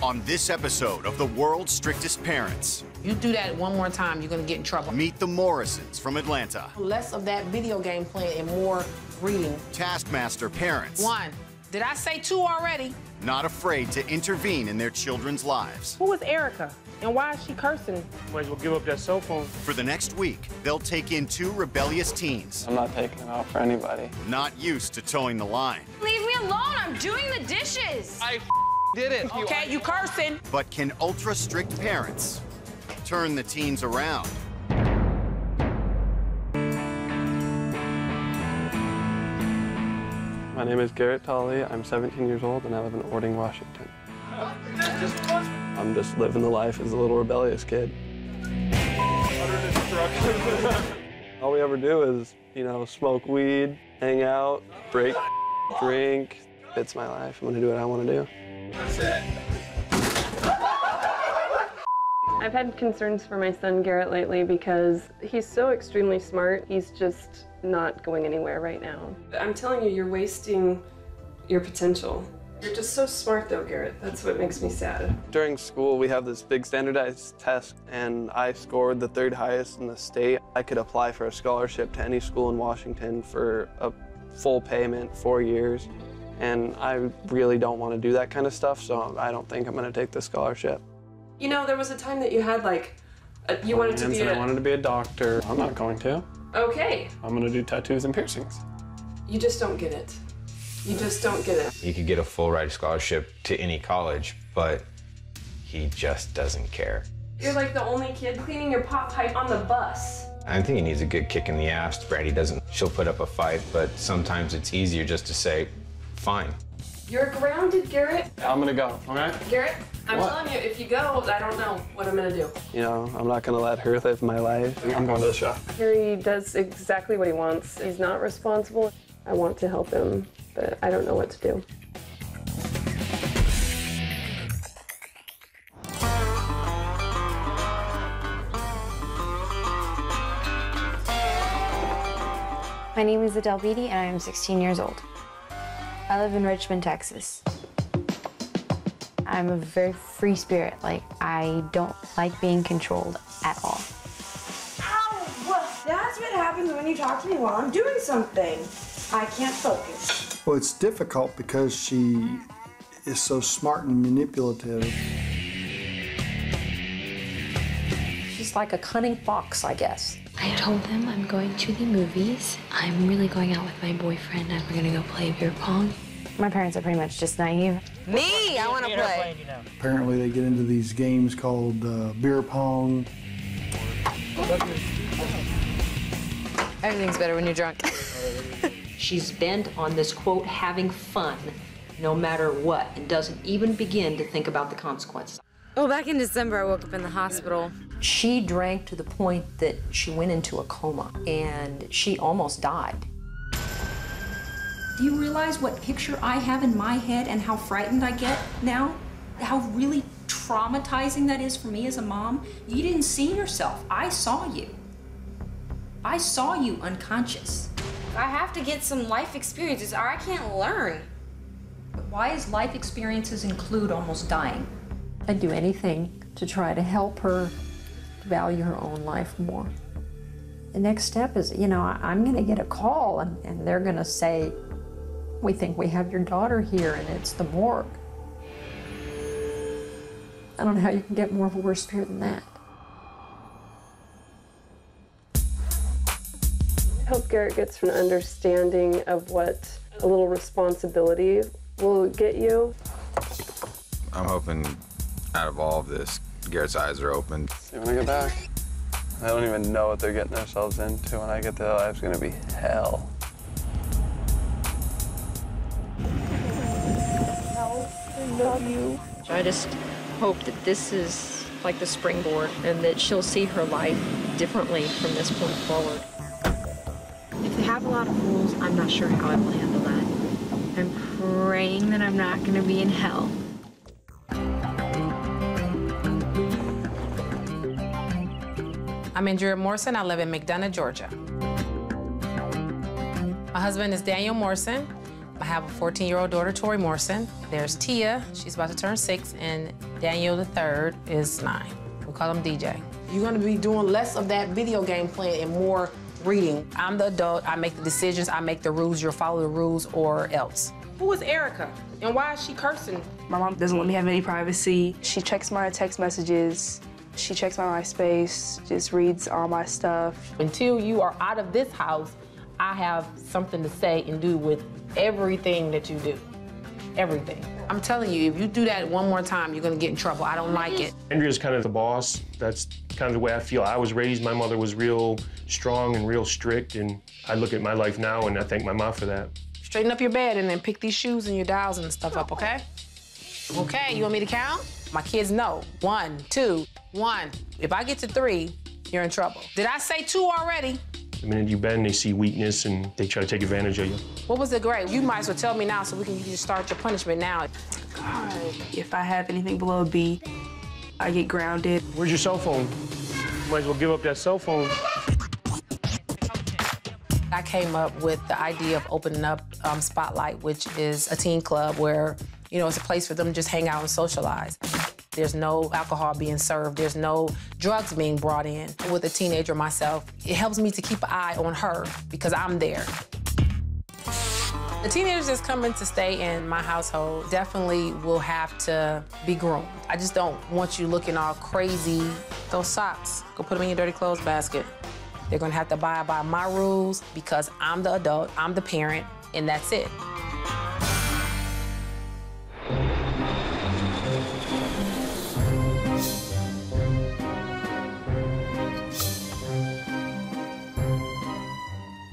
On this episode of the world's strictest parents. You do that one more time, you're gonna get in trouble. Meet the Morrisons from Atlanta. Less of that video game playing and more reading. Taskmaster parents. 1. Did I say 2 already? Not afraid to intervene in their children's lives. Who is Erica? And why is she cursing? Might as well give up that cell phone. For the next week, they'll take in 2 rebellious teens. I'm not taking it off for anybody. Not used to towing the line. Leave me alone, I'm doing the dishes. I did it. Okay, you cursing. But can ultra-strict parents turn the teens around? My name is Garrett Tolley. I'm 17 years old and I live in Ording, Washington. I'm just living the life as a little rebellious kid. All we ever do is, smoke weed, hang out, break, drink. It's my life. I'm gonna do what I want to do. I've had concerns for my son Garrett lately because he's so extremely smart. He's just not going anywhere right now. I'm telling you, you're wasting your potential. You're just so smart though, Garrett. That's what makes me sad. During school, we have this big standardized test, and I scored the 3rd highest in the state. I could apply for a scholarship to any school in Washington for a full payment, 4 years. And I really don't want to do that kind of stuff, so I don't think I'm going to take the scholarship. There was a time that you had you wanted to be I wanted to be a doctor. I'm not going to. Okay. I'm going to do tattoos and piercings. You just don't get it. You just don't get it. He could get a full ride scholarship to any college, but he just doesn't care. You're like the only kid cleaning your pot pipe on the bus. I think he needs a good kick in the ass. Brandy doesn't. She'll put up a fight, but sometimes it's easier just to say, fine. You're grounded, Garrett. I'm going to go, all right? Garrett, I'm What? telling you, if you go, I don't know what I'm going to do. I'm not going to let her live my life. I'm going to the shop. Harry does exactly what he wants. He's not responsible. I want to help him, but I don't know what to do. My name is Adele and I am 16 years old. I live in Richmond, Texas. I'm a very free spirit. I don't like being controlled at all. Ow! That's what happens when you talk to me while I'm doing something. I can't focus. Well, it's difficult because she is so smart and manipulative. She's like a cunning fox, I guess. I told them I'm going to the movies. I'm really going out with my boyfriend and we're gonna go play beer pong. My parents are pretty much just naive. Me, I want to play. Apparently they get into these games called beer pong. Everything's better when you're drunk. She's bent on this, quote, having fun, no matter what, and doesn't even begin to think about the consequences. Well, back in December, I woke up in the hospital. She drank to the point that she went into a coma, and she almost died. Do you realize what picture I have in my head and how frightened I get now? How really traumatizing that is for me as a mom? You didn't see yourself. I saw you. I saw you unconscious. I have to get some life experiences or I can't learn. But why does life experiences include almost dying? I'd do anything to try to help her value her own life more. The next step is, I'm gonna get a call and they're gonna say, we think we have your daughter here and it's the morgue. I don't know how you can get more of a worse fear than that. I hope Garrett gets an understanding of what a little responsibility will get you. I'm hoping out of all of this, Garrett's eyes are open. See when I get back. I don't even know what they're getting themselves into. When I get there, life's gonna be hell. I love you. I just hope that this is like the springboard and that she'll see her life differently from this point forward. If they have a lot of rules, I'm not sure how I will handle that. I'm praying that I'm not going to be in hell. I'm Andrea Morrison. I live in McDonough, Georgia. My husband is Daniel Morrison. have a 14-year-old daughter, Tori Morrison. There's Tia, she's about to turn 6, and Daniel III is 9. We call him DJ. You're gonna be doing less of that video game playing and more reading. I'm the adult, I make the decisions, I make the rules, you'll follow the rules or else. Who is Erica? And why is she cursing? My mom doesn't let me have any privacy. She checks my text messages. She checks my MySpace, just reads all my stuff. Until you are out of this house, I have something to say and do with everything that you do. Everything. I'm telling you, if you do that one more time, you're gonna get in trouble. I don't like it. Andrea's kind of the boss. That's kind of the way I feel. I was raised, my mother was real strong and real strict, and I look at my life now and I thank my mom for that. Straighten up your bed and then pick these shoes and your dials and stuff up, okay? Okay, you want me to count? My kids know. 1, 2, 1. If I get to 3, you're in trouble. Did I say 2 already? The minute you bend, they see weakness and they try to take advantage of you. What was the grade? You might as well tell me now so you can just start your punishment now. God, if I have anything below a B, I get grounded. Where's your cell phone? You might as well give up that cell phone. I came up with the idea of opening up Spotlight, which is a teen club where, you know, it's a place for them to just hang out and socialize. There's no alcohol being served. There's no drugs being brought in. With a teenager myself, it helps me to keep an eye on her because I'm there. The teenagers that's coming to stay in my household definitely will have to be groomed. I just don't want you looking all crazy. Those socks, go put them in your dirty clothes basket. They're gonna have to abide by my rules because I'm the adult, I'm the parent, and that's it.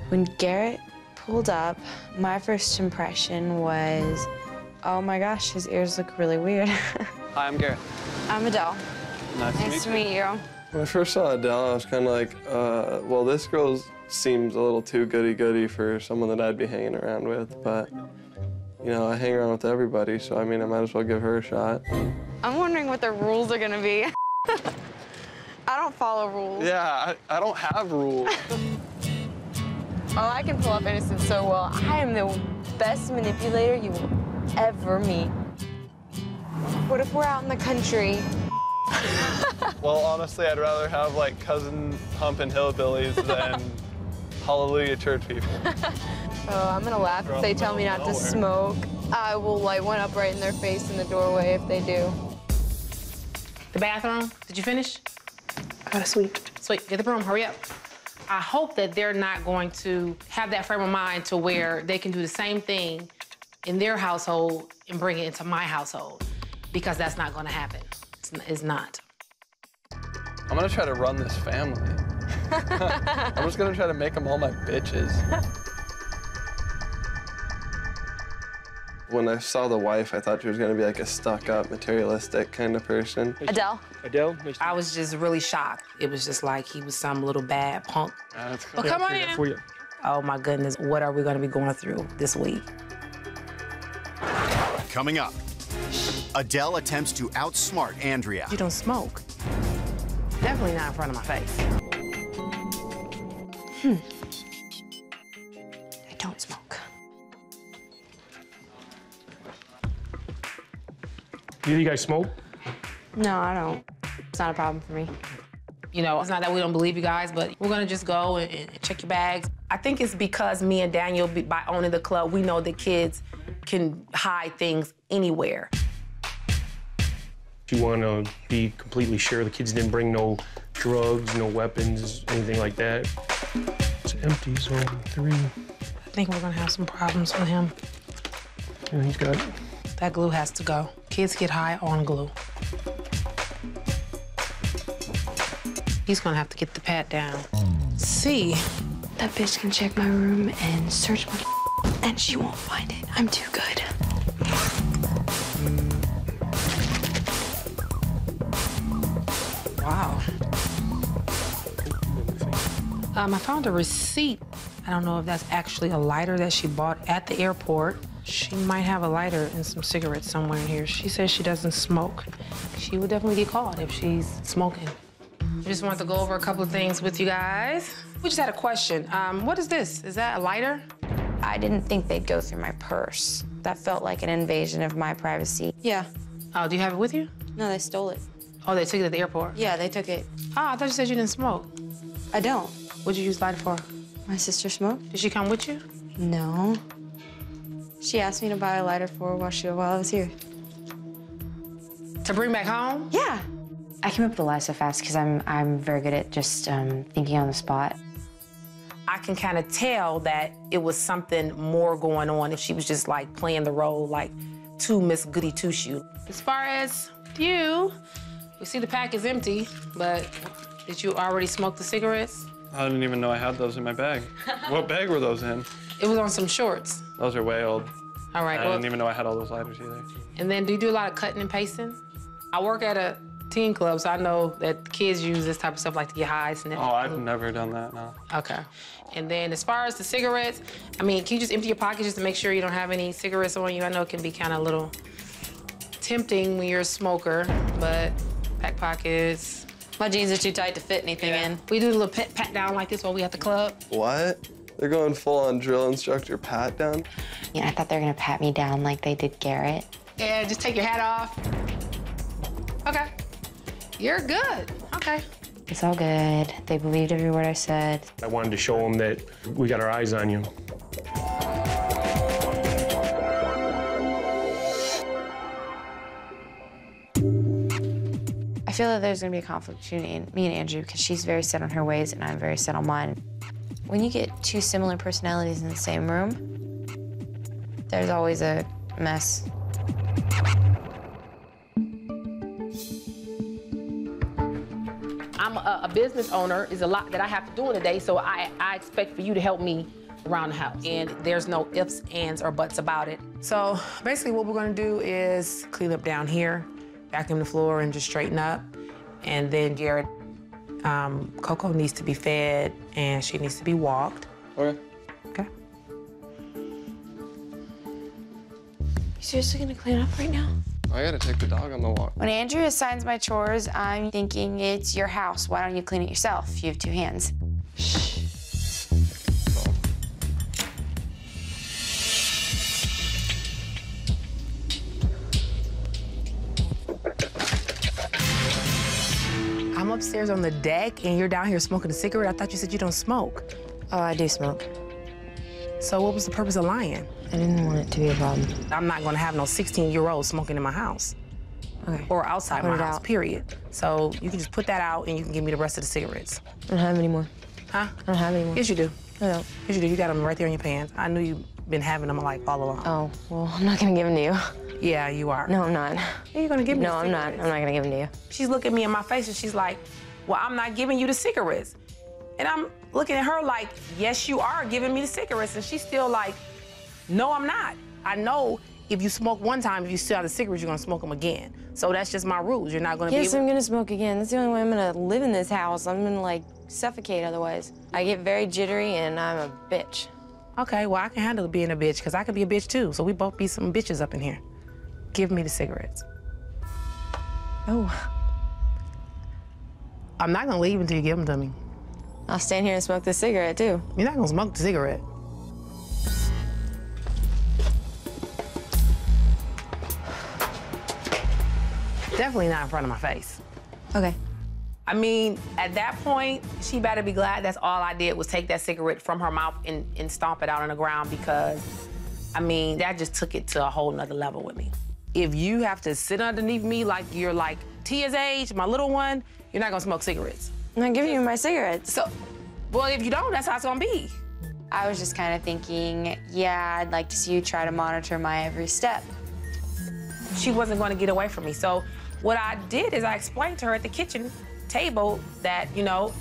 When Garrett pulled up, my first impression was, oh my gosh, his ears look really weird. Hi, I'm Garrett. I'm Adele. Nice to meet you. When I first saw Adele, I was kind of like, well, this girl seems a little too goody-goody for someone that I'd be hanging around with, but, you know, I hang around with everybody, so, I mean, I might as well give her a shot. I'm wondering what the rules are gonna be. I don't follow rules. Yeah, I don't have rules. Oh, I can pull off innocence so well. I am the best manipulator you will ever meet. What if we're out in the country? Well, honestly, I'd rather have, like, cousin humping hillbillies than Hallelujah church people. Oh, I'm gonna laugh if they tell me not to smoke. I will light one up right in their face in the doorway if they do. The bathroom, did you finish? I gotta sweep. Sweet, get the broom, hurry up. I hope that they're not going to have that frame of mind to where they can do the same thing in their household and bring it into my household, because that's not gonna happen. It's not. I'm gonna try to run this family. I'm just gonna try to make them all my bitches. When I saw the wife, I thought she was gonna be like a stuck-up, materialistic kind of person. Adele. Adele? I was just really shocked. It was just like he was some little bad punk. That's Well, come on in. Oh my goodness, what are we gonna be going through this week? Coming up, Adele attempts to outsmart Andrea. You don't smoke. Definitely not in front of my face. I don't smoke. Do you guys smoke? No, I don't. It's not a problem for me. You know, it's not that we don't believe you guys, but we're gonna just go and check your bags. I think it's because me and Daniel, by owning the club, we know that kids can hide things anywhere. You want to be completely sure the kids didn't bring no drugs, no weapons, anything like that. It's empty, so 3. I think we're gonna have some problems with him. Yeah, he's got it. That glue has to go. Kids get high on glue. He's gonna have to get the pat down. See. That bitch can check my room and search my and she won't find it. I'm too good. Wow. I found a receipt. I don't know if that's actually a lighter that she bought at the airport. She might have a lighter and some cigarettes somewhere in here. She says she doesn't smoke. She would definitely get caught if she's smoking. I just wanted to go over a couple of things with you guys. We just had a question. What is this? Is that a lighter? I didn't think they'd go through my purse. That felt like an invasion of my privacy. Yeah. Oh, do you have it with you? No, they stole it. Oh, they took it at the airport? Yeah, they took it. Oh, I thought you said you didn't smoke. I don't. What'd you use lighter for? My sister smoked. Did she come with you? No. She asked me to buy a lighter for her while I was here. To bring back home? Yeah. I came up with a lie so fast because I'm very good at just thinking on the spot. I can kind of tell that it was something more going on if she was just like playing the role like too Miss Goody Two-Shoe. As far as you, we see the pack is empty, but did you already smoke the cigarettes? I didn't even know I had those in my bag. What bag were those in? It was on some shorts. Those are way old. All right. I didn't even know I had all those lighters either. And then do you do a lot of cutting and pasting? I work at a teen club, so I know that kids use this type of stuff like to get high, sniff. Oh, I've never done that, no. Okay. And then as far as the cigarettes, I mean, can you just empty your pockets just to make sure you don't have any cigarettes on you? I know it can be kind of a little tempting when you're a smoker, but pack pockets. My jeans are too tight to fit anything in. We do a little pat down like this while we at the club. What? They're going full-on drill instructor pat down? Yeah, I thought they were gonna pat me down like they did Garrett. Yeah, just take your hat off. Okay. You're good. Okay. It's all good. They believed every word I said. I wanted to show them that we got our eyes on you. I feel that there's gonna be a conflict between me and Andrew because she's very set on her ways and I'm very set on mine. When you get two similar personalities in the same room, there's always a mess. I'm a business owner. There's a lot that I have to do in a day, so I expect for you to help me around the house. And there's no ifs, ands, or buts about it. So basically what we're gonna do is clean up down here, vacuum the floor, and just straighten up. And then Garrett, Coco needs to be fed, and she needs to be walked. Okay. Okay. You seriously gonna clean up right now? I gotta take the dog on the walk. When Andrew assigns my chores, I'm thinking it's your house. Why don't you clean it yourself? You have two hands. Shh. I'm upstairs on the deck, and you're down here smoking a cigarette. I thought you said you don't smoke. Oh, I do smoke. So what was the purpose of lying? I didn't want it to be a problem. I'm not gonna have no 16-year-old smoking in my house. Okay. Or outside my house, out. period. So you can just put that out and you can give me the rest of the cigarettes. I don't have any more. Huh? I don't have any more. Yes, you do. I don't. Yes, you do. You got them right there in your pants. I knew you've been having them like all along. Oh, well, I'm not gonna give them to you. Yeah, you are. No, I'm not. Are you gonna give me No, the I'm not. cigarettes? I'm not gonna give them to you. She's looking me in my face and she's like, well, I'm not giving you the cigarettes. And I'm looking at her like, yes, you are giving me the cigarettes. And she's still like, no, I'm not. I know if you smoke one time, if you still have the cigarettes, you're gonna smoke them again. So that's just my rules. You're not gonna be Yes, able... I'm gonna smoke again. That's the only way I'm gonna live in this house. I'm gonna, like, suffocate otherwise. I get very jittery and I'm a bitch. Okay, well, I can handle being a bitch, because I could be a bitch too. So we both be some bitches up in here. Give me the cigarettes. Oh. I'm not gonna leave until you give them to me. I'll stand here and smoke this cigarette too. You're not gonna smoke the cigarette. Definitely not in front of my face. Okay. I mean, at that point, she better be glad that's all I did was take that cigarette from her mouth and stomp it out on the ground, because, I mean, that just took it to a whole nother level with me. If you have to sit underneath me like you're like Tia's age, my little one, you're not gonna smoke cigarettes. I'm not giving you my cigarettes. So, well, if you don't, that's how it's gonna be. I was just kind of thinking, yeah, I'd like to see you try to monitor my every step. She wasn't gonna get away from me. So what I did is I explained to her at the kitchen table that, you know,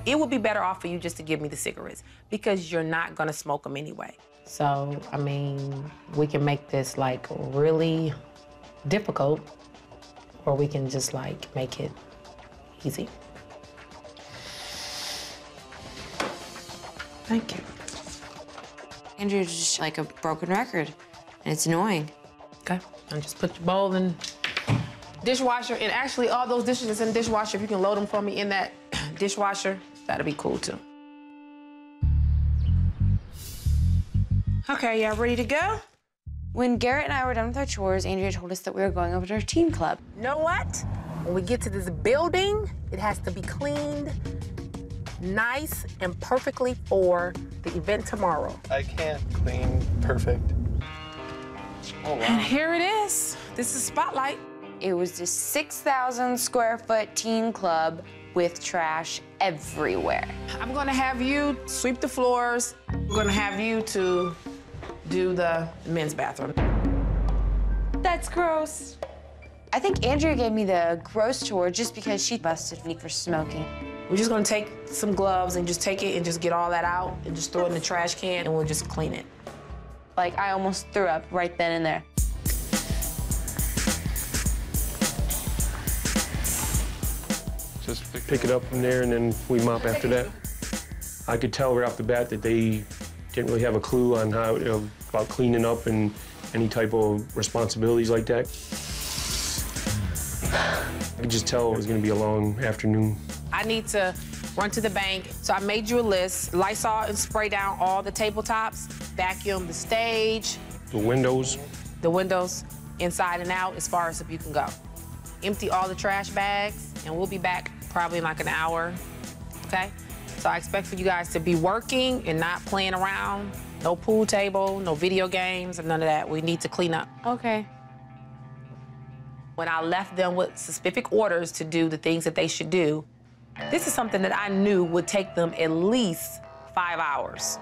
it would be better off for you just to give me the cigarettes, because you're not gonna smoke them anyway. So, I mean, we can make this like really difficult, or we can just like make it easy. Thank you. Andrew's just like a broken record, and it's annoying. Okay, and just put your bowl in dishwasher, and actually all those dishes that's in the dishwasher, if you can load them for me in that dishwasher, that'd be cool too. Okay, y'all ready to go? When Garrett and I were done with our chores, Andrea told us that we were going over to our teen club. You know what? When we get to this building, it has to be cleaned, nice, and perfectly for the event tomorrow. I can't clean perfect. Oh, wow. And here it is. This is Spotlight. It was this 6,000 square foot teen club with trash everywhere. I'm gonna have you sweep the floors. We're gonna have you to do the men's bathroom. That's gross. I think Andrea gave me the gross chore just because she busted me for smoking. We're just gonna take some gloves and just take it and just get all that out and just throw it in the trash can and we'll just clean it. Like, I almost threw up right then and there. Just pick it up from there and then we mop after that. I could tell right off the bat that they didn't really have a clue on how, about cleaning up and any type of responsibilities like that. I could just tell it was gonna be a long afternoon. I need to run to the bank, so I made you a list. Lysol and spray down all the tabletops, vacuum the stage. The windows. The windows, inside and out, as far as you can go. Empty all the trash bags, and we'll be back probably in like an hour, okay? So I expect for you guys to be working and not playing around. No pool table, no video games, none of that. We need to clean up. Okay. When I left them with specific orders to do the things that they should do, this is something that I knew would take them at least 5 hours.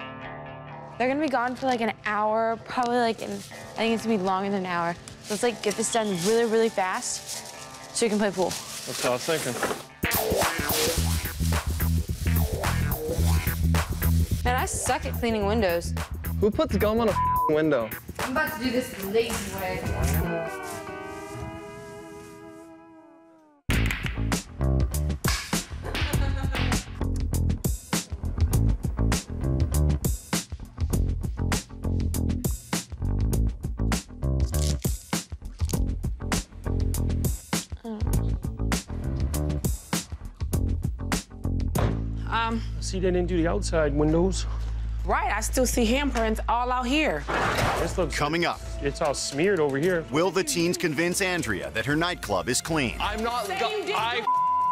They're gonna be gone for like an hour, probably like, I think it's gonna be longer than an hour. Let's like get this done really, really fast so we can play pool. That's what I was thinking. Man, I suck at cleaning windows. Who puts gum on a window? I'm about to do this the lazy way. See, they didn't do the outside windows. Right, I still see handprints all out here. This looks Coming up. It's all smeared over here. Will the teens convince Andrea that her nightclub is clean? I'm not. I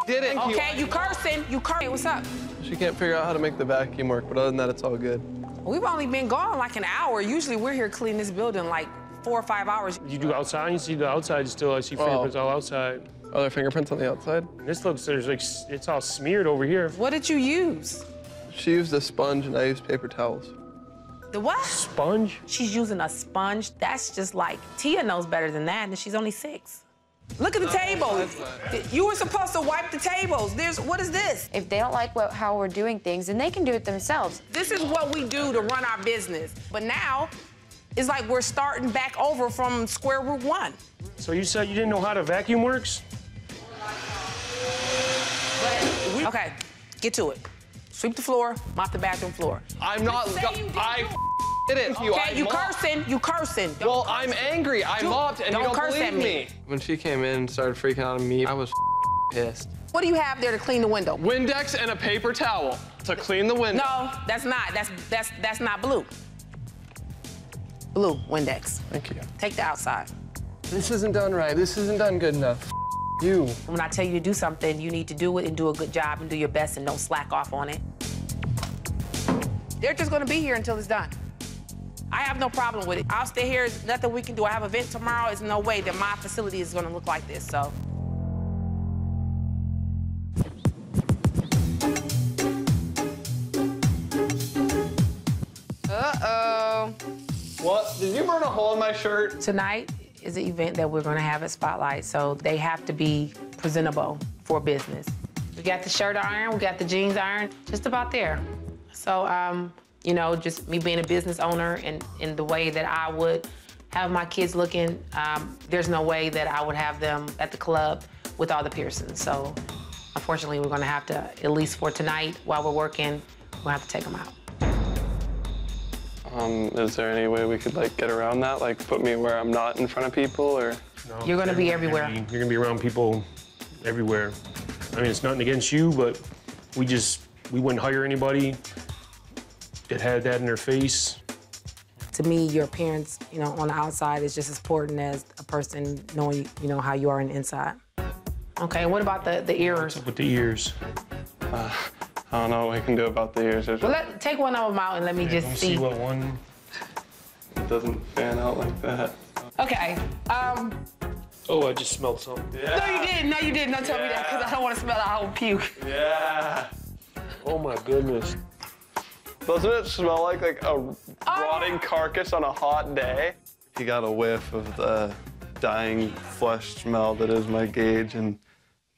did it. Okay, you cursing. You cursing. What's up? She can't figure out how to make the vacuum work, but other than that, it's all good. We've only been gone like an hour. Usually we're here cleaning this building like 4 or 5 hours. You do outside, you see the outside still. I see fingerprints all outside. Are there fingerprints on the outside? And this looks, there's like, it's all smeared over here. What did you use? She used a sponge and I used paper towels. The what? Sponge? She's using a sponge. That's just like, Tia knows better than that, and she's only 6. Look at the table. You were supposed to wipe the tables. What is this? If they don't like how we're doing things, then they can do it themselves. This is what we do to run our business. But now, it's like we're starting back over from square root 1. So you said you didn't know how the vacuum works? Okay, get to it. Sweep the floor, mop the bathroom floor. I'm not. I did it. Okay, you cursing. You cursing. Well, I'm angry. I mopped, and you don't curse at believe me. When she came in and started freaking out on me, I was pissed. What do you have there to clean the window? Windex and a paper towel to clean the window. No, that's not. That's not blue. Blue Windex. Thank you. Take the outside. This isn't done right. This isn't done good enough. You. When I tell you to do something, you need to do it and do a good job and do your best and don't slack off on it. They're just gonna be here until it's done. I have no problem with it. I'll stay here. There's nothing we can do. I have an event tomorrow. There's no way that my facility is gonna look like this, so. Uh-oh. What? Did you burn a hole in my shirt? Tonight is an event that we're gonna have at Spotlight, so they have to be presentable for business. We got the shirt iron, we got the jeans iron, just about there. So, you know, just me being a business owner and in the way that I would have my kids looking, there's no way that I would have them at the club with all the piercings. So, unfortunately, we're gonna have to, at least for tonight, while we're working, we'll have to take them out. Is there any way we could, like, get around that? Like, put me where I'm not in front of people, or? No, you're gonna be everywhere. You're gonna be around people everywhere. I mean, it's nothing against you, but we wouldn't hire anybody that had that in their face. To me, your appearance, you know, on the outside is just as important as a person knowing, you know, how you are on the inside. Okay, what about the ears? What's up with the ears? I don't know what we can do about the ears. Well, take one of them out and let me just see. What one? It doesn't fan out like that. Okay. Oh, I just smelled something. Yeah. No, you didn't. No, you didn't. Don't tell me that, because I don't want to smell the whole puke. Yeah. Oh, my goodness. Doesn't it smell like a rotting carcass on a hot day? He got a whiff of the dying flesh smell that is my gauge, and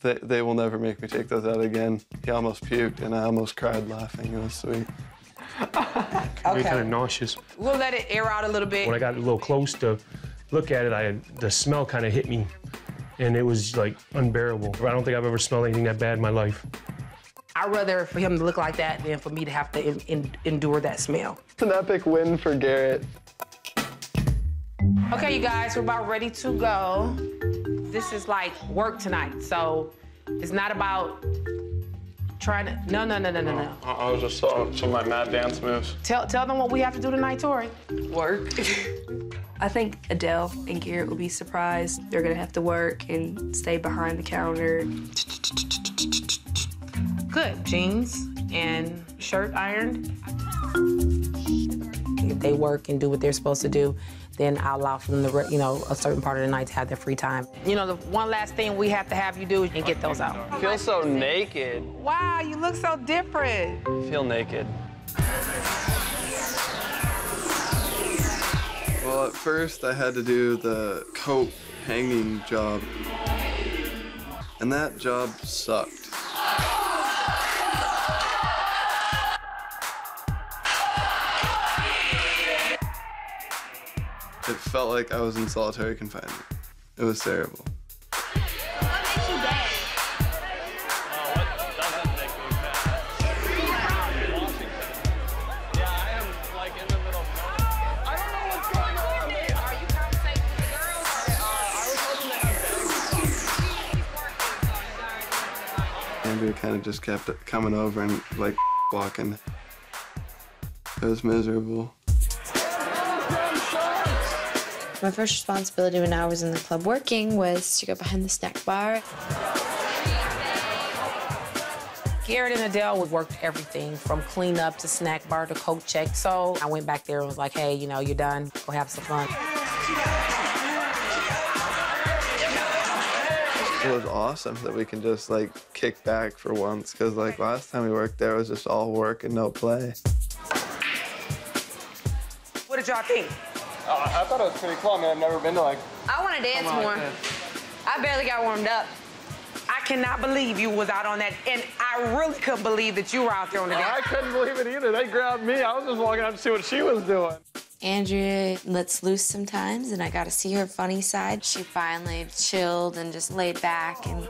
they will never make me take those out again. He almost puked, and I almost cried laughing. It was sweet. Okay. Kind of nauseous. We'll let it air out a little bit. When I got a little close to look at it, the smell kind of hit me, and it was like unbearable. I don't think I've ever smelled anything that bad in my life. I'd rather for him to look like that than for me to have to endure that smell. It's an epic win for Garrett. Okay, you guys, we're about ready to go. This is like work tonight, so it's not about trying to, no. I was just some of my mad dance moves. Tell them what we have to do tonight, Tori. Work. I think Adele and Garrett will be surprised. They're gonna have to work and stay behind the counter. Good, jeans and shirt ironed. If they work and do what they're supposed to do, then I'll allow for them to, you know, a certain part of the night to have their free time. You know, the one last thing we have to have you do is get those out. I feel so naked. Wow, you look so different. I feel naked. Well, at first I had to do the coat hanging job, and that job sucked. It felt like I was in solitary confinement. It was terrible. What makes you gay? What doesn't make me bad? Washington. Yeah, I am like in the middle. I don't know what's going on. Are you conversating with the girls? I was hoping that Andrea kind of just kept coming over and like walking. It was miserable. My first responsibility when I was in the club working was to go behind the snack bar. Garrett and Adele would work everything from cleanup to snack bar to coat check. So I went back there and was like, hey, you know, you're done. Go have some fun. It was awesome that we can just like kick back for once, because like last time we worked there, it was just all work and no play. What did y'all think? I thought it was pretty cool. I mean, I've never been to like... I want to dance more. I barely got warmed up. I cannot believe you was out on that, and I really couldn't believe that you were out there on the dance. I couldn't believe it either. They grabbed me. I was just walking out to see what she was doing. Andrea lets loose sometimes, and I got to see her funny side. She finally chilled and just laid back and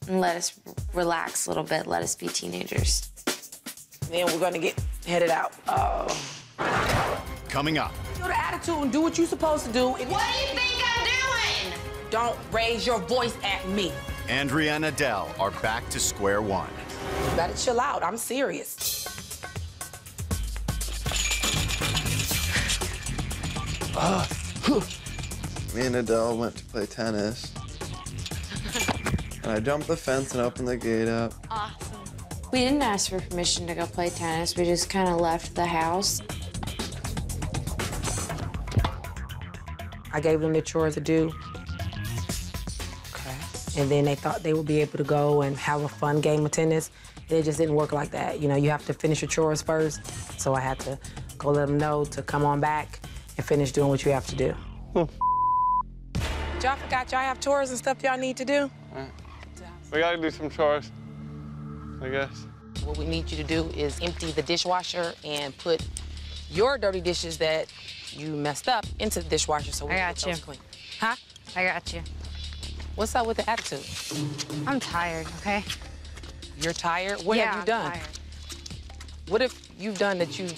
let us relax a little bit, let us be teenagers. Then we're gonna get headed out. Coming up. Show the attitude and do what you're supposed to do. What do you think I'm doing? Don't raise your voice at me. Andrea and Adele are back to square one. You gotta chill out. I'm serious. Me and Adele went to play tennis. And I jumped the fence and opened the gate up. Awesome. We didn't ask for permission to go play tennis. We just kind of left the house. I gave them the chores to do. Okay. And then they thought they would be able to go and have a fun game of tennis. It just didn't work like that. You know, you have to finish your chores first. So I had to go let them know to come on back and finish doing what you have to do. Y'all forgot y'all have chores and stuff y'all need to do? We gotta do some chores, I guess. What we need you to do is empty the dishwasher and put your dirty dishes that you messed up into the dishwasher so we can get those clean. Huh? I got you. What's up with the attitude? I'm tired, okay? You're tired? What have you done? I'm tired. What have you done that you...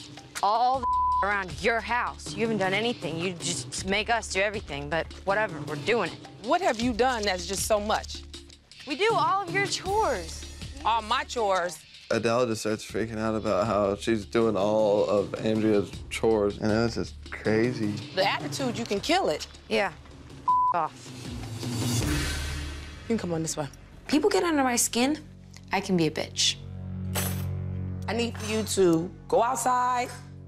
All the around your house. You haven't done anything. You just make us do everything, but whatever, we're doing it. What have you done that's just so much? We do all of your chores. All my chores? Adele just starts freaking out about how she's doing all of Andrea's chores, and it was just crazy. The attitude, you can kill it. Yeah. Off. You can come on this way. People get under my skin, I can be a bitch. I need for you to go outside,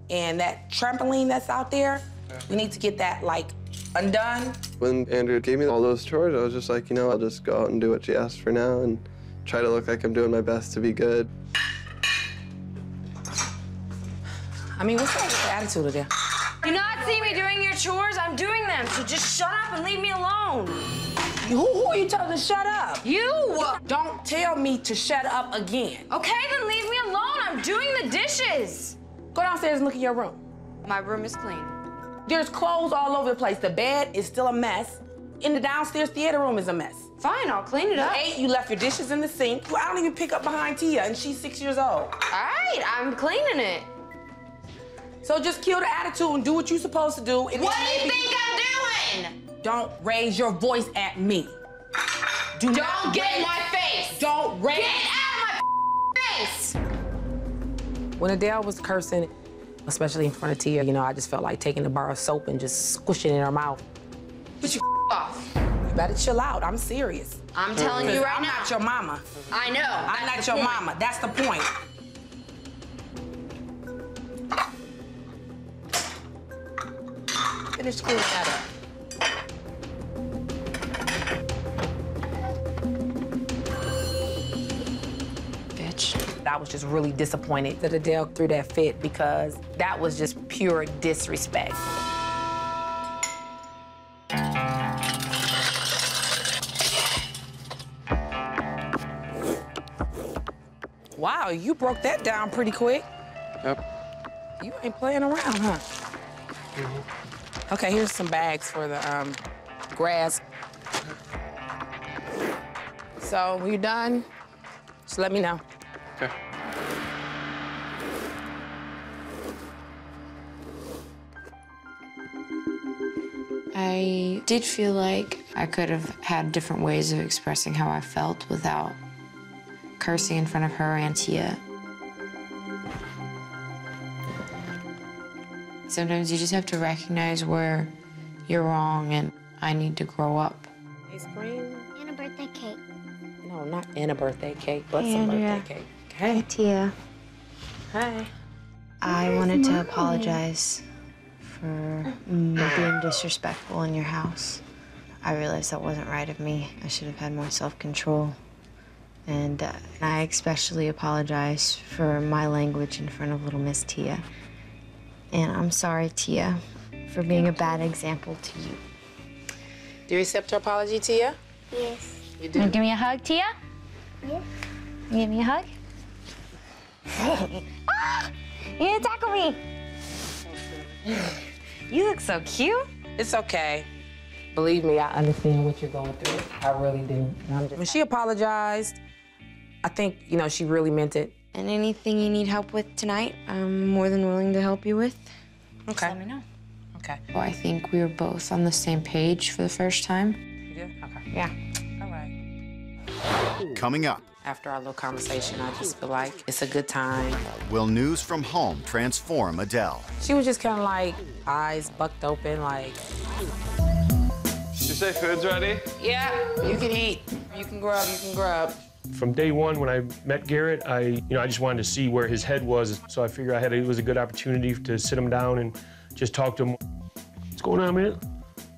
and that trampoline that's out there, we need to get that, like, undone. When Andrea gave me all those chores, I was just like, you know, I'll just go out and do what she asked for now and try to look like I'm doing my best to be good. I mean, what's wrong with the attitude of there? Do not see me doing your chores. I'm doing them, so just shut up and leave me alone. Who are you telling to shut up? You! Don't tell me to shut up again. Okay, then leave me alone. I'm doing the dishes. Go downstairs and look in your room. My room is clean. There's clothes all over the place. The bed is still a mess. In the downstairs theater room is a mess. Fine, I'll clean it up. You ate, you left your dishes in the sink. I don't even pick up behind Tia, and she's 6 years old. All right, I'm cleaning it. So just kill the attitude and do what you're supposed to do. What do you think I'm doing? Don't raise your voice at me. Don't get in my face. Don't raise. Get out of my face. When Adele was cursing, especially in front of Tia, you know, I just felt like taking a bar of soap and just squishing it in her mouth. Put your off. You better chill out. I'm serious. I'm telling you right I'm now. I'm not your mama. I know. I'm not your mama. That's the point. Finish cleaning that up. I was just really disappointed that Adele threw that fit because that was just pure disrespect. Wow, you broke that down pretty quick. Yep. You ain't playing around, huh? Okay, here's some bags for the grass. So when you're done, just let me know. Okay. I did feel like I could have had different ways of expressing how I felt without cursing in front of her and Tia. Sometimes you just have to recognize where you're wrong and I need to grow up. Ice cream? And a birthday cake. No, not in a birthday cake, but Hey, some Andrea. birthday cake. Hi, Tia. Hi. I wanted to apologize for being disrespectful in your house. I realized that wasn't right of me. I should have had more self-control. And I especially apologize for my language in front of little Miss Tia. And I'm sorry, Tia, for being a bad example to you. Do you accept her apology, Tia? Yes. You do? Wanna give me a hug, Tia? Yes. Give me a hug? Ah! You didn't tackle me. You look so cute. It's okay. Believe me, I understand what you're going through. I really do. When she apologized, I think, you know, she really meant it. And anything you need help with tonight, I'm more than willing to help you with. Okay. Just let me know. Okay. Well, I think we were both on the same page for the first time. You did? Okay. Yeah. All right. Coming up, After our little conversation, I just feel like it's a good time. will news from home transform Adele? She was just kind of like, eyes bucked open, like, Did you say food's ready? yeah, you can eat. You can grub, you can grub. From day one, when I met Garrett, I just wanted to see where his head was. So I figured it was a good opportunity to sit him down and just talk to him. What's going on, man?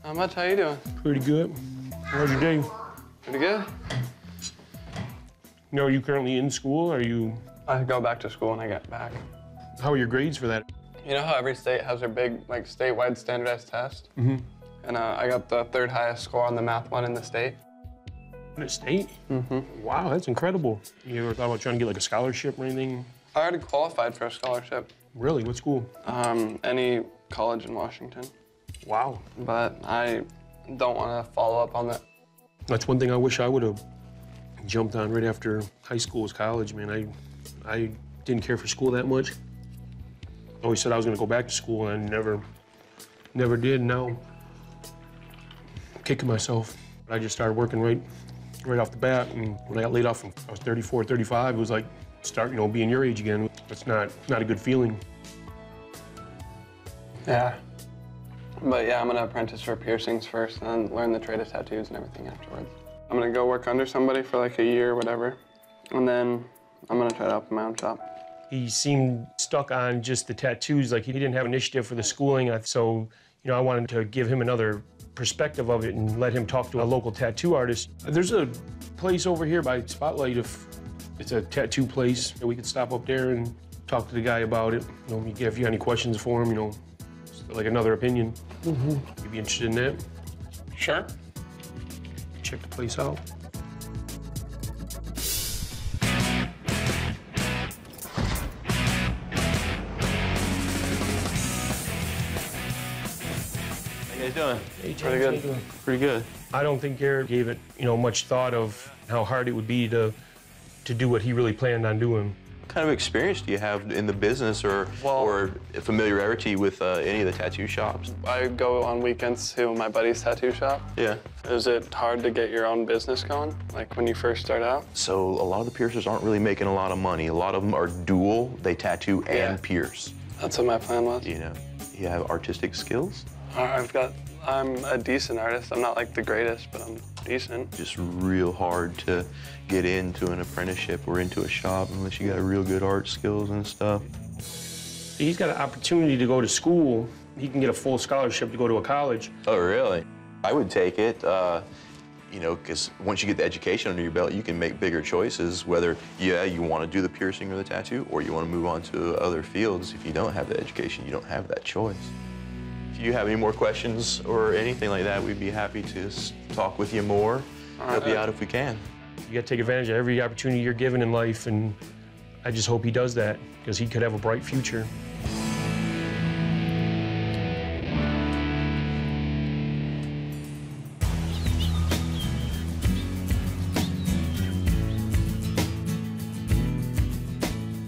Not much. How you doing? Pretty good. How's your day? Pretty good. You know, are you currently in school? Are you? I go back to school when I get back. How are your grades for that? You know how every state has their big, like, statewide standardized test? Mm-hmm. And I got the 3rd highest score on the math one in the state. In the state? Mm-hmm. Wow, that's incredible. You ever thought about trying to get like a scholarship or anything? I already qualified for a scholarship. Really? What school? Any college in Washington. Wow. But I don't want to follow up on that. That's one thing I wish I would have jumped on right after high school was college, man. I didn't care for school that much. I always said I was gonna go back to school and I never did. Now, I'm kicking myself. I just started working right right off the bat. And when I got laid off from, I was 34, 35, it was like, start, being your age again. That's not a good feeling. Yeah. But yeah, I'm gonna apprentice for piercings first and then learn the trade of tattoos and everything afterwards. I'm gonna go work under somebody for like a year or whatever, and then I'm gonna try to open my own shop. He seemed stuck on just the tattoos, like he didn't have initiative for the schooling, so, I wanted to give him another perspective of it and let him talk to a local tattoo artist. There's a place over here by Spotlight, if it's a tattoo place, we could stop up there and talk to the guy about it. If you have any questions for him, like another opinion. You'd be interested in that? Sure. Check the place out. How you guys doing? Hey, James, pretty good. how you doing? Pretty good. I don't think Garrett gave it, much thought of how hard it would be to do what he really planned on doing. What kind of experience do you have in the business or familiarity with any of the tattoo shops? I go on weekends to my buddy's tattoo shop. Yeah. Is it hard to get your own business going, like when you first start out? So a lot of the piercers aren't really making a lot of money. A lot of them are dual. They tattoo and pierce. That's what my plan was. You have artistic skills? I'm a decent artist. I'm not like the greatest, but I'm decent. Just real hard to get into an apprenticeship or into a shop unless you got real good art skills and stuff. He's got an opportunity to go to school. He can get a full scholarship to go to a college. Oh, really? I would take it, because once you get the education under your belt, you can make bigger choices, whether, you want to do the piercing or the tattoo, or you want to move on to other fields. If you don't have the education, you don't have that choice. If you have any more questions or anything like that, we'd be happy to talk with you more, help you out if we can. You got to take advantage of every opportunity you're given in life, and I just hope he does that, because he could have a bright future.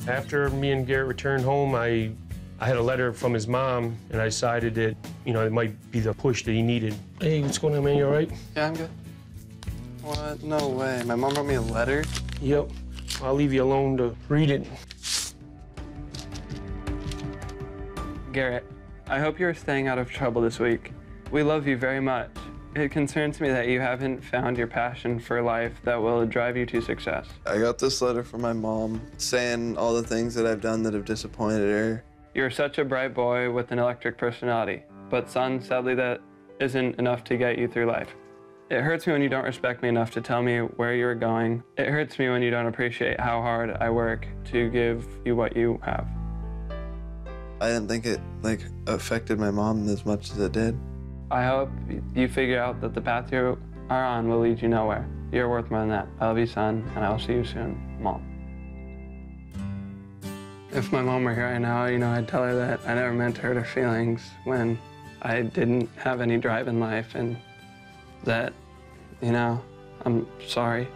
After me and Garrett returned home, I had a letter from his mom, and I decided that, it might be the push that he needed. Hey, what's going on, man? You all right? Yeah, I'm good. What? No way. My mom wrote me a letter? Yep. I'll leave you alone to read it. Garrett, I hope you're staying out of trouble this week. We love you very much. It concerns me that you haven't found your passion for life that will drive you to success. I got this letter from my mom saying all the things that I've done that have disappointed her. You're such a bright boy with an electric personality, but son, sadly that isn't enough to get you through life. It hurts me when you don't respect me enough to tell me where you're going. It hurts me when you don't appreciate how hard I work to give you what you have. I didn't think it affected my mom as much as it did. I hope you figure out that the path you are on will lead you nowhere. You're worth more than that. I love you, son, and I'll see you soon, Mom. If my mom were here right now, I'd tell her that I never meant to hurt her feelings when I didn't have any drive in life, and that, I'm sorry.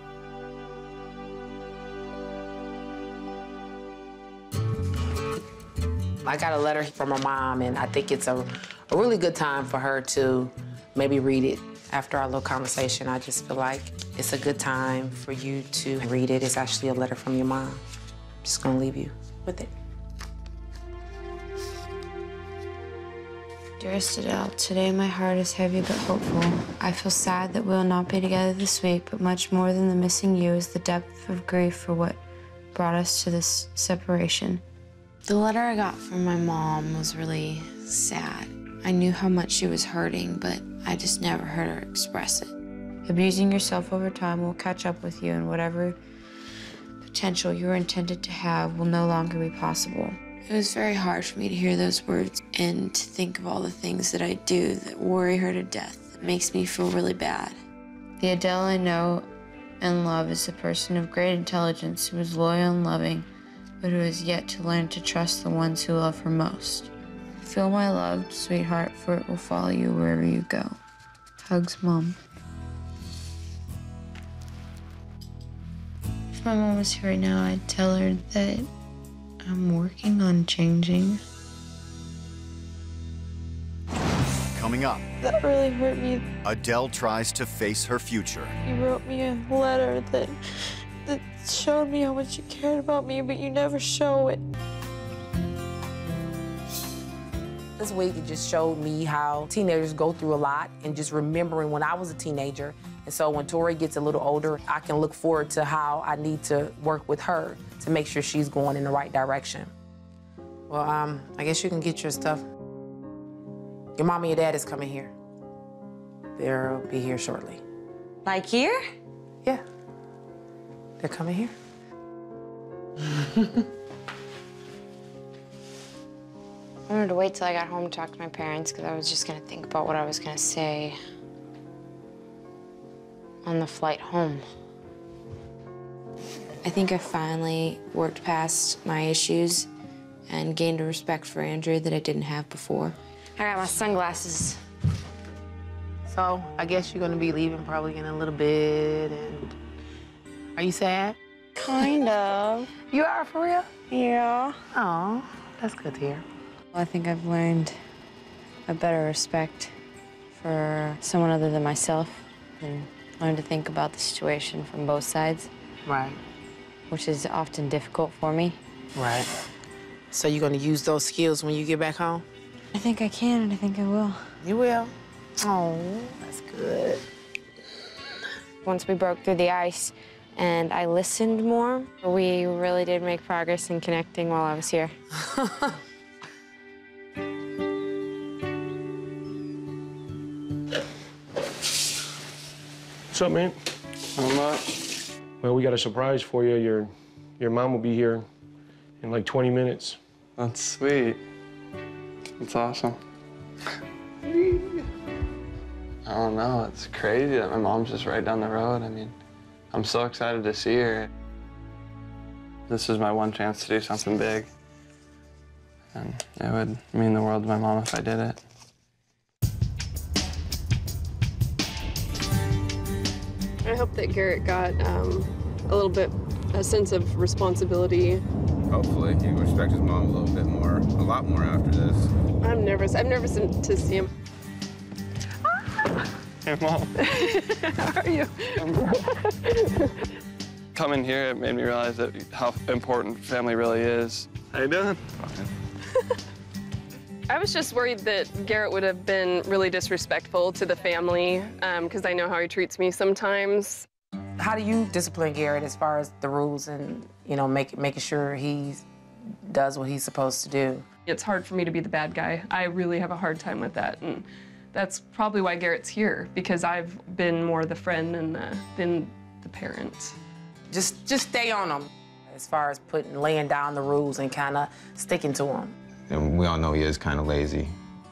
I got a letter from her mom, and I think it's a really good time for her to maybe read it. After our little conversation, I just feel like it's a good time for you to read it. It's actually a letter from your mom. I'm just gonna leave you with it. Dearest Adele, today my heart is heavy but hopeful. I feel sad that we will not be together this week, but much more than the missing you is the depth of grief for what brought us to this separation. The letter I got from my mom was really sad. I knew how much she was hurting, but I just never heard her express it. Abusing yourself over time will catch up with you, and whatever potential you were intended to have will no longer be possible. It was very hard for me to hear those words and to think of all the things that I do that worry her to death. It makes me feel really bad. The Adele I know and love is a person of great intelligence who is loyal and loving, but who has yet to learn to trust the ones who love her most. Feel my love, sweetheart, for it will follow you wherever you go. Hugs, Mom. If my mom was here right now, I'd tell her that I'm working on changing. coming up. That really hurt me. Adele tries to face her future. You wrote me a letter that showed me how much you cared about me, but you never show it. This week, it just showed me how teenagers go through a lot and just remembering when I was a teenager. And so when Tori gets a little older, I can look forward to how I need to work with her to make sure she's going in the right direction. Well, I guess you can get your stuff. Your mom and your dad is coming here. They'll be here shortly. Like here? Yeah. They're coming here. I wanted to wait till I got home to talk to my parents because I was just gonna think about what I was gonna say on the flight home. I think I finally worked past my issues and gained a respect for Andrew that I didn't have before. I got my sunglasses. So I guess you're gonna be leaving probably in a little bit, and are you sad? Kind of. You are, for real? Yeah. Oh, that's good to hear. I think I've learned a better respect for someone other than myself and learned to think about the situation from both sides. Right. Which is often difficult for me. Right. So you're gonna use those skills when you get back home? I think I can, and I think I will. You will? Oh, that's good. Once we broke through the ice and I listened more, we really did make progress in connecting while I was here. What's up, man? Not much. Well, we got a surprise for you. Your mom will be here in like 20 minutes. That's sweet. That's awesome. I don't know, it's crazy that my mom's just right down the road. I mean, I'm so excited to see her. This is my one chance to do something big. And it would mean the world to my mom if I did it. I hope that Garrett got a sense of responsibility. Hopefully, he would respect his mom a little bit more, a lot more after this. I'm nervous. I'm nervous to see him. Hey, Mom. How are you? Coming here, it made me realize how important family really is. How you doing? I was just worried that Garrett would have been really disrespectful to the family, because I know how he treats me sometimes. How do you discipline Garrett as far as the rules and, you know, making sure he does what he's supposed to do? It's hard for me to be the bad guy. I really have a hard time with that, and that's probably why Garrett's here, because I've been more the friend than the parent. Just stay on him as far as laying down the rules and kind of sticking to them. And we all know he is kind of lazy,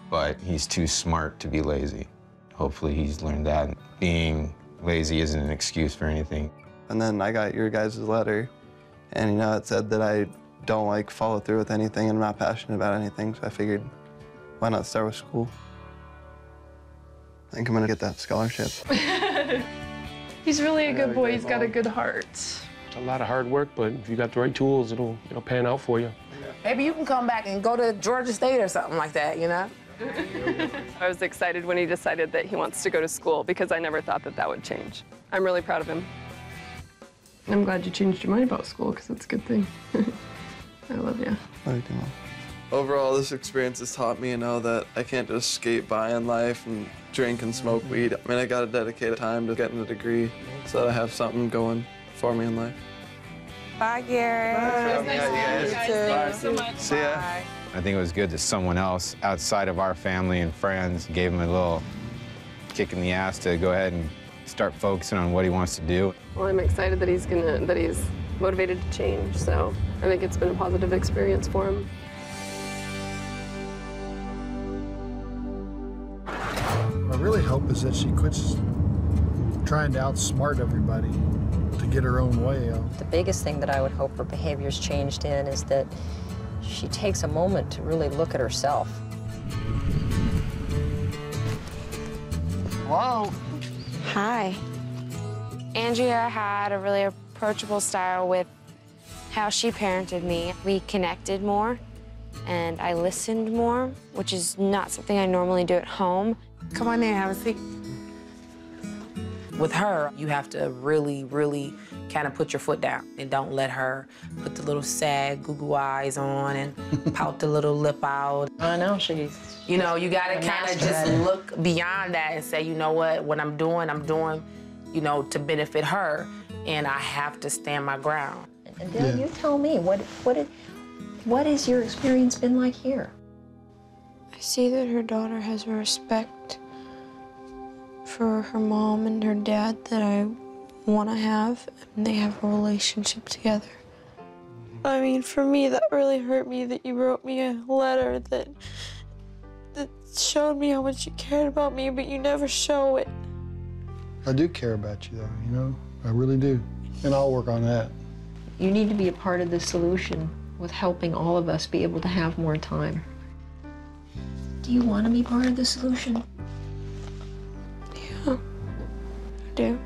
but he's too smart to be lazy. Hopefully he's learned that. Being lazy isn't an excuse for anything. And then I got your guys' letter, and you know, it said that I don't like follow through with anything and I'm not passionate about anything, so I figured, why not start with school? I think I'm gonna get that scholarship. He's really a good boy. He's got a good heart. It's a lot of hard work, but if you got the right tools, it'll pan out for you. Maybe you can come back and go to Georgia State or something like that, you know? I was excited when he decided that he wants to go to school, because I never thought that would change. I'm really proud of him. I'm glad you changed your mind about school, because it's a good thing. I love you. Love you too, Mom. Overall, this experience has taught me, you know, that I can't just skate by in life and drink and smoke weed. I mean, I gotta dedicate time to getting a degree so that I have something going for me in life. Bye, Garrett. Bye. Nice to meet you guys. Thank you so much. See ya. Bye. I think it was good that someone else outside of our family and friends gave him a little kick in the ass to go ahead and start focusing on what he wants to do. Well, I'm excited that he's motivated to change, so I think it's been a positive experience for him. What I really hope is that she quits trying to outsmart everybody to get her own way out. The biggest thing that I would hope her behavior's changed in is that she takes a moment to really look at herself. Whoa. Hi. Andrea had a really approachable style with how she parented me. We connected more, and I listened more, which is not something I normally do at home. Come on in, have a seat. With her, you have to really, really kind of put your foot down and don't let her put the little sad goo-goo eyes on and pout the little lip out. I know, she's... You know, you gotta kind of just look beyond that and say, you know what I'm doing, you know, to benefit her, and I have to stand my ground. Adele, you tell me, what has your experience been like here? I see that her daughter has respect for her mom and her dad that I want to have, and they have a relationship together. I mean, for me, that really hurt me that you wrote me a letter that showed me how much you cared about me, but you never show it. I do care about you, though, you know? I really do. And I'll work on that. You need to be a part of the solution with helping all of us be able to have more time. Do you want to be part of the solution? Yeah, I do.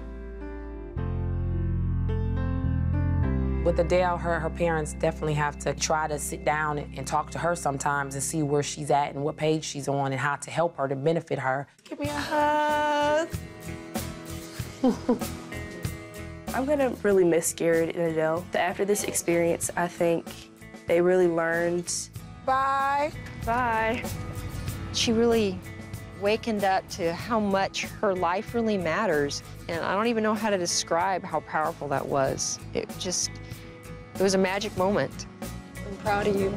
With Adele, her parents definitely have to try to sit down and talk to her sometimes and see where she's at and what page she's on and how to help her, to benefit her. Give me a hug. I'm gonna really miss Garrett and Adele. After this experience, I think they really learned. Bye. Bye. She really wakened up to how much her life really matters, and I don't even know how to describe how powerful that was. It was a magic moment. I'm proud of you.